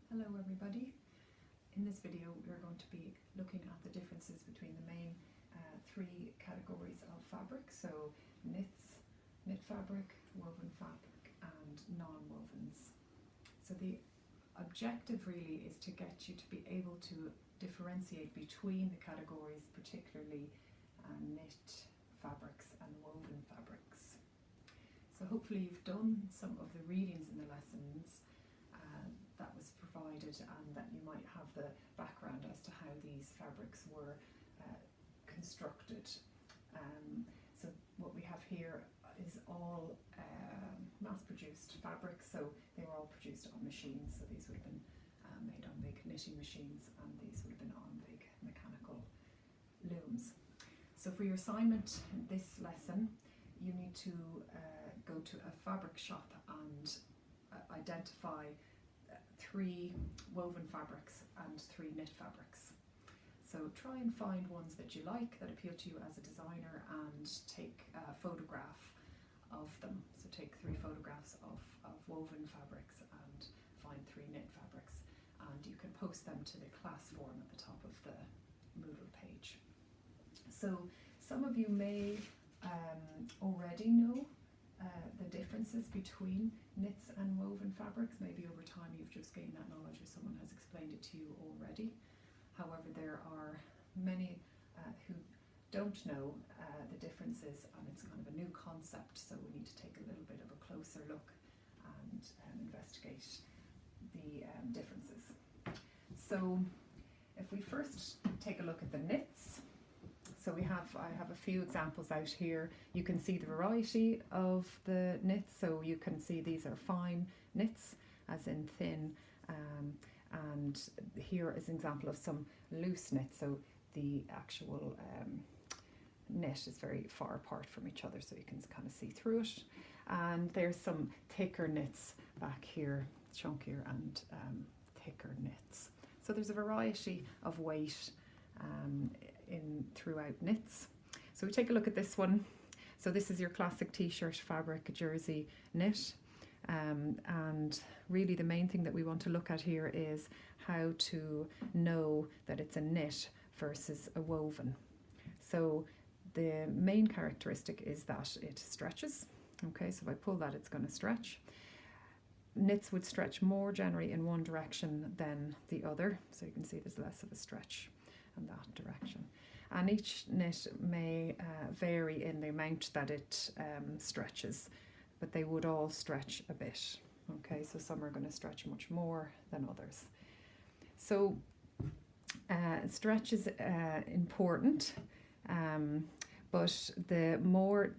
Hello everybody. In this video we're going to be looking at the differences between the main three categories of fabric, so knits, knit fabric, woven fabric and non-wovens. So the objective really is to get you to be able to differentiate between the categories, particularly knit fabrics and woven fabrics. So hopefully you've done some of the readings in the lessons that was provided, and that you might have the background as to how these fabrics were constructed. So what we have here is all mass-produced fabrics, so they were all produced on machines. So these would have been made on big knitting machines, and these would have been on big mechanical looms. So for your assignment in this lesson, you need to go to a fabric shop and identify 3 woven fabrics and 3 knit fabrics. So try and find ones that you like, that appeal to you as a designer, and take a photograph of them. So take 3 photographs of woven fabrics and find 3 knit fabrics, and you can post them to the class form at the top of the Moodle page. So some of you may already know the differences between knits and woven fabrics. Maybe over time you've just gained that knowledge or someone has explained it to you already. However, there are many who don't know the differences, and it's kind of a new concept, so we need to take a little bit of a closer look and investigate the differences. So if we first take a look at the knits, so I have a few examples out here. You can see the variety of the knits, so you can see these are fine knits, as in thin, and here is an example of some loose knits, so the actual knit is very far apart from each other, so you can kind of see through it. And there's some thicker knits back here, chunkier and thicker knits. So there's a variety of weight throughout knits. So we take a look at this one. So this is your classic t-shirt fabric, jersey knit, and really the main thing that we want to look at here is how to know that it's a knit versus a woven. So the main characteristic is that it stretches. Okay, so if I pull that, it's going to stretch. Knits would stretch more generally in one direction than the other, so you can see there's less of a stretch in that direction. And each knit may vary in the amount that it stretches, but they would all stretch a bit. Okay, so some are going to stretch much more than others. So stretch is important, but the more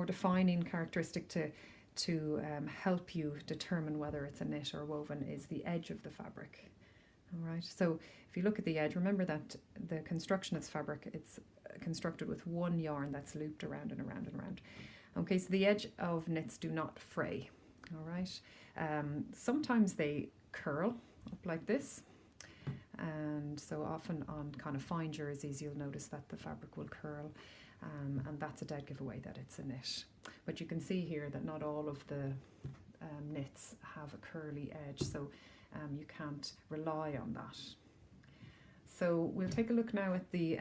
defining characteristic to help you determine whether it's a knit or woven is the edge of the fabric. All right, so if you look at the edge, remember that the construction of this fabric, it's constructed with one yarn that's looped around and around and around. Okay, so the edge of knits do not fray. All right, sometimes they curl up like this, and so often on kind of fine jerseys you'll notice that the fabric will curl, and that's a dead giveaway that it's a knit. But you can see here that not all of the knits have a curly edge, so you can't rely on that. So we'll take a look now at the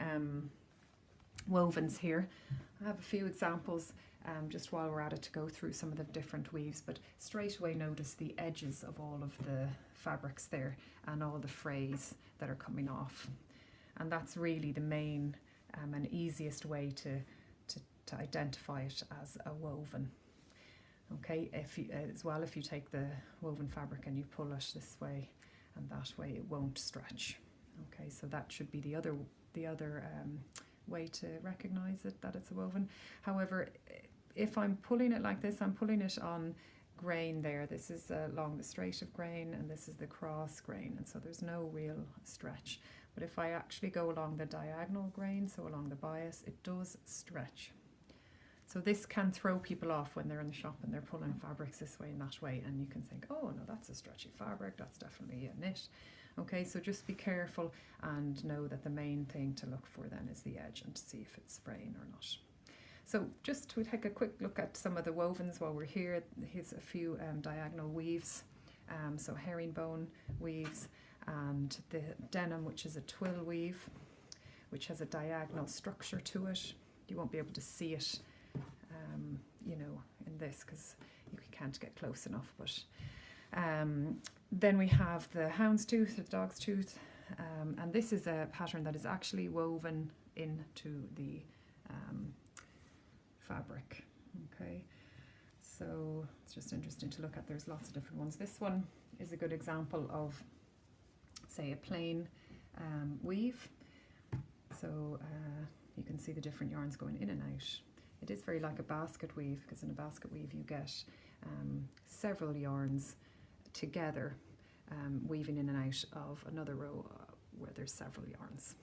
wovens here. I have a few examples just while we're at it to go through some of the different weaves, but straight away notice the edges of all of the fabrics there and all the frays that are coming off. And that's really the main and easiest way to identify it as a woven. Okay, if you take the woven fabric and you pull it this way and that way, it won't stretch. Okay, so that should be the other way to recognize it, that it's a woven. However, if I'm pulling it like this, I'm pulling it on grain there. This is along the straight of grain, and this is the cross grain, and so there's no real stretch. But if I actually go along the diagonal grain, so along the bias, it does stretch. So this can throw people off when they're in the shop and they're pulling fabrics this way and that way, and you can think, oh no, that's a stretchy fabric, that's definitely a knit. Okay, so just be careful and know that the main thing to look for then is the edge and to see if it's fraying or not. So just to take a quick look at some of the wovens while we're here, here's a few diagonal weaves so herringbone weaves, and the denim, which is a twill weave, which has a diagonal structure to it. You won't be able to see it, you know, in this because you can't get close enough. But then we have the houndstooth, the dog's tooth, and this is a pattern that is actually woven into the fabric. Okay, so it's just interesting to look at. There's lots of different ones. This one is a good example of, say, a plain weave. So you can see the different yarns going in and out. It is very like a basket weave, because in a basket weave you get several yarns together, weaving in and out of another row where there's several yarns.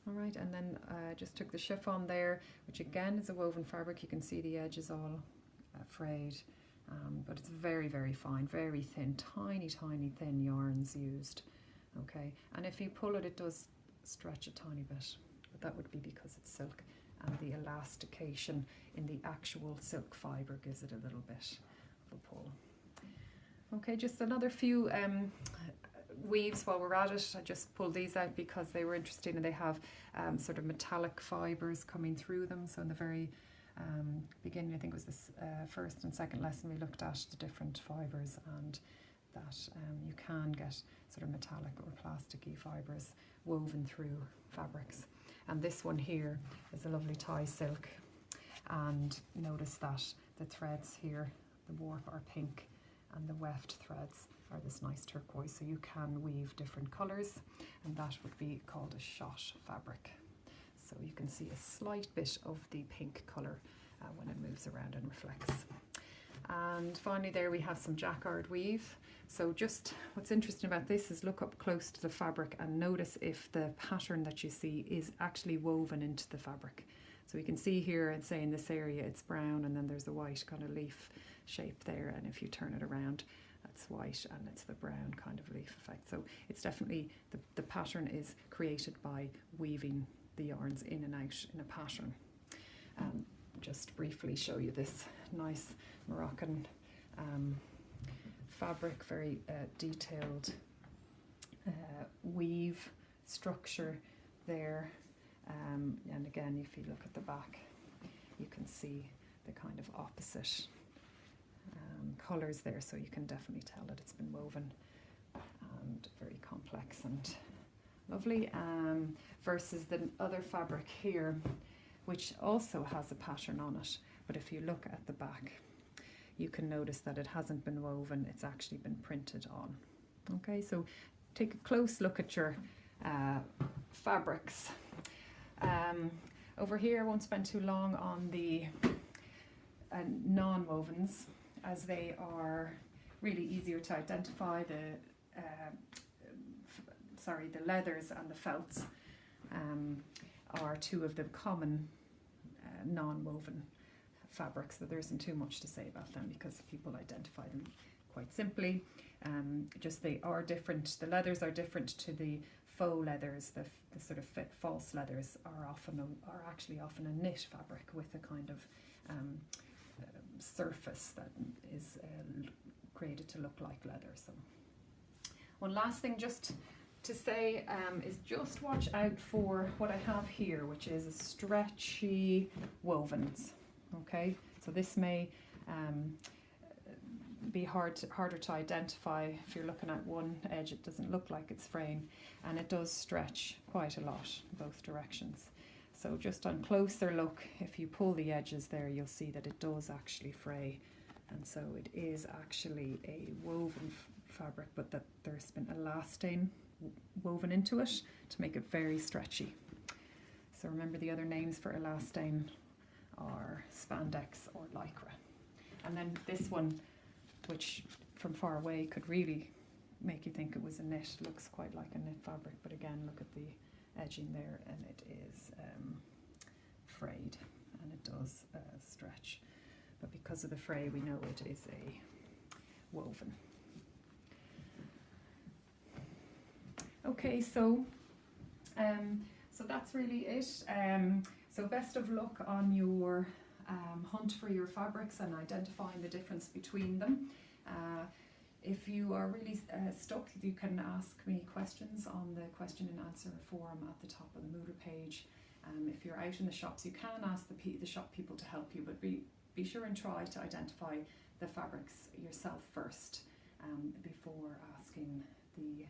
All right, and then I just took the chiffon there, which again is a woven fabric. You can see the edge is all frayed, but it's very, very fine, very thin, tiny, tiny thin yarns used. Okay, and if you pull it, it does stretch a tiny bit, but that would be because it's silk, and the elastication in the actual silk fibre gives it a little bit of a pull. Okay, just another few weaves while we're at it. I just pulled these out because they were interesting, and they have sort of metallic fibres coming through them. So in the very beginning, I think it was this first and second lesson, we looked at the different fibres, and that you can get sort of metallic or plasticky fibres woven through fabrics. And this one here is a lovely Thai silk, and notice that the threads here, the warp are pink, and the weft threads are this nice turquoise, so you can weave different colours, and that would be called a shot fabric. So you can see a slight bit of the pink colour when it moves around and reflects. And finally there we have some jacquard weave. So just what's interesting about this is look up close to the fabric and notice if the pattern that you see is actually woven into the fabric. So you can see here, and say in this area it's brown, and then there's a white kind of leaf shape there, and if you turn it around that's white and it's the brown kind of leaf effect. So it's definitely, the pattern is created by weaving the yarns in and out in a pattern. Just briefly show you this nice Moroccan fabric, very detailed weave structure there, and again if you look at the back you can see the kind of opposite colours there, so you can definitely tell that it's been woven, and very complex and lovely, versus the other fabric here, which also has a pattern on it, but if you look at the back you can notice that it hasn't been woven, it's actually been printed on. Okay, so take a close look at your fabrics. Over here I won't spend too long on the non-wovens, as they are really easier to identify. The leathers and the felts are two of the common non-woven fabrics, so there isn't too much to say about them because people identify them quite simply. Just they are different. The leathers are different to the faux leathers. The sort of false leathers are actually often a knit fabric with a kind of surface that is created to look like leather. So one last thing just to say is just watch out for what I have here, which is a stretchy wovens. Okay, so this may be harder to identify. If you're looking at one edge, it doesn't look like it's fraying, and it does stretch quite a lot both directions. So just on closer look, if you pull the edges there, you'll see that it does actually fray, and so it is actually a woven fabric, but that there's been elastane woven into it to make it very stretchy. So remember, the other names for elastane are spandex or lycra. And then this one, which from far away could really make you think it was a knit, looks quite like a knit fabric, but again look at the edging there, and it is frayed, and it does stretch, but because of the fray we know it is a woven. Okay, so that's really it. So best of luck on your hunt for your fabrics and identifying the difference between them. If you are really stuck, you can ask me questions on the question and answer form at the top of the Moodle page. If you're out in the shops, you can ask the shop people to help you, but be sure and try to identify the fabrics yourself first before asking the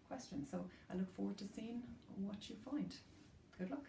question. So I look forward to seeing what you find. Good luck.